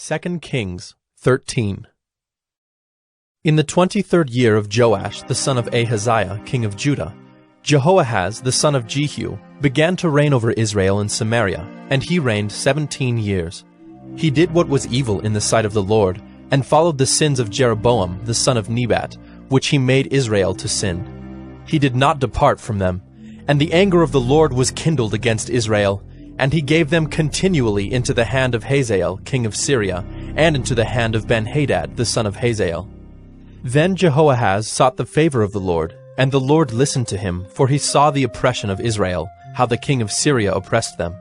2 Kings 13. In the 23rd year of Joash the son of Ahaziah, king of Judah, Jehoahaz the son of Jehu began to reign over Israel and Samaria, and he reigned 17 years. He did what was evil in the sight of the Lord, and followed the sins of Jeroboam the son of Nebat, which he made Israel to sin. He did not depart from them, and the anger of the Lord was kindled against Israel, and he gave them continually into the hand of Hazael, king of Syria, and into the hand of Ben-Hadad, the son of Hazael. Then Jehoahaz sought the favor of the Lord, and the Lord listened to him, for he saw the oppression of Israel, how the king of Syria oppressed them.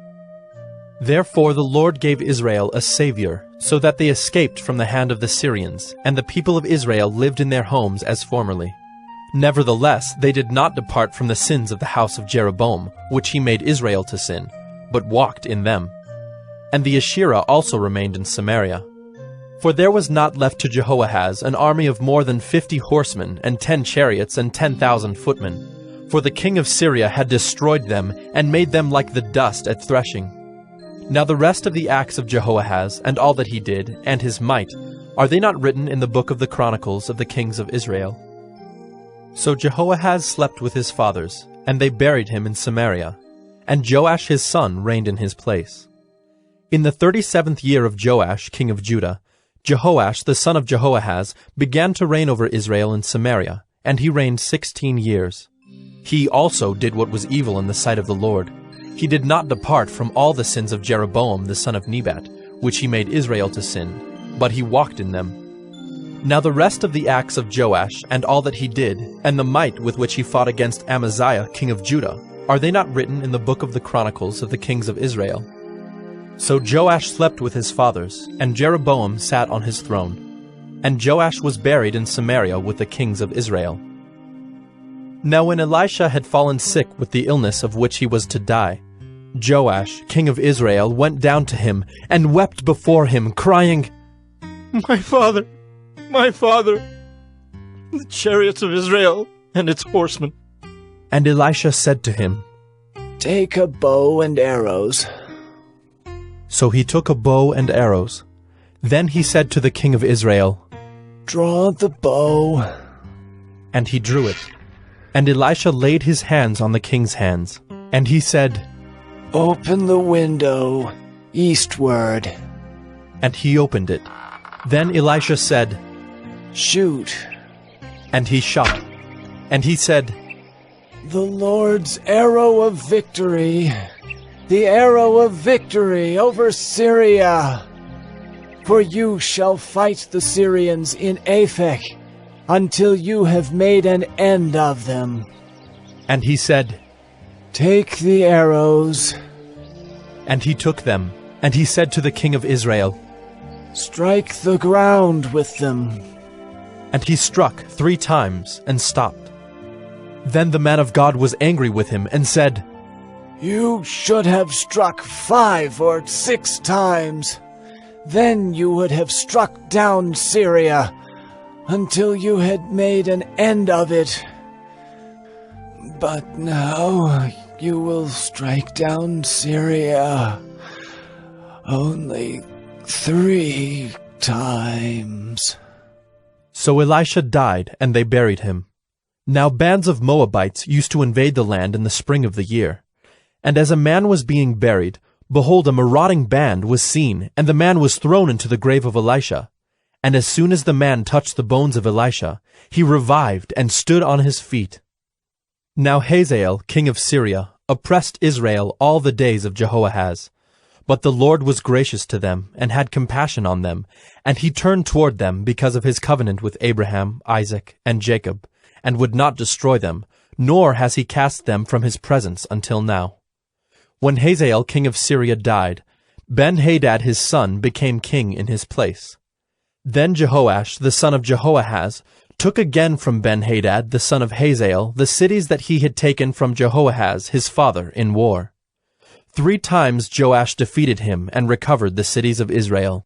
Therefore the Lord gave Israel a savior, so that they escaped from the hand of the Syrians, and the people of Israel lived in their homes as formerly. Nevertheless, they did not depart from the sins of the house of Jeroboam, which he made Israel to sin, but walked in them. And the Asherah also remained in Samaria. For there was not left to Jehoahaz an army of more than 50 horsemen, and 10 chariots, and 10,000 footmen. For the king of Syria had destroyed them, and made them like the dust at threshing. Now the rest of the acts of Jehoahaz, and all that he did, and his might, are they not written in the book of the Chronicles of the kings of Israel? So Jehoahaz slept with his fathers, and they buried him in Samaria. And Joash his son reigned in his place. In the 37th year of Joash, king of Judah, Jehoash the son of Jehoahaz began to reign over Israel and Samaria, and he reigned 16 years. He also did what was evil in the sight of the Lord. He did not depart from all the sins of Jeroboam the son of Nebat, which he made Israel to sin, but he walked in them. Now the rest of the acts of Joash, and all that he did, and the might with which he fought against Amaziah king of Judah, are they not written in the book of the Chronicles of the kings of Israel? So Joash slept with his fathers, and Jeroboam sat on his throne. And Joash was buried in Samaria with the kings of Israel. Now when Elisha had fallen sick with the illness of which he was to die, Joash, king of Israel, went down to him, and wept before him, crying, My father, the chariots of Israel and its horsemen. And Elisha said to him, Take a bow and arrows. So he took a bow and arrows. Then he said to the king of Israel, Draw the bow. And he drew it. And Elisha laid his hands on the king's hands. And he said, Open the window eastward. And he opened it. Then Elisha said, Shoot. And he shot. And he said, The Lord's arrow of victory, the arrow of victory over Syria. For you shall fight the Syrians in Aphek, until you have made an end of them. And he said, Take the arrows. And he took them. And he said to the king of Israel, Strike the ground with them. And he struck 3 times and stopped. Then the man of God was angry with him and said, You should have struck 5 or 6 times. Then you would have struck down Syria until you had made an end of it. But now you will strike down Syria only 3 times. So Elisha died, and they buried him. Now bands of Moabites used to invade the land in the spring of the year. And as a man was being buried, behold, a marauding band was seen, and the man was thrown into the grave of Elisha. And as soon as the man touched the bones of Elisha, he revived and stood on his feet. Now Hazael, king of Syria, oppressed Israel all the days of Jehoahaz. But the Lord was gracious to them, and had compassion on them, and he turned toward them because of his covenant with Abraham, Isaac, and Jacob, and would not destroy them, nor has he cast them from his presence until now. When Hazael king of Syria died, Ben-Hadad his son became king in his place. Then Jehoash the son of Jehoahaz took again from Ben-Hadad the son of Hazael the cities that he had taken from Jehoahaz his father in war. 3 times Joash defeated him and recovered the cities of Israel.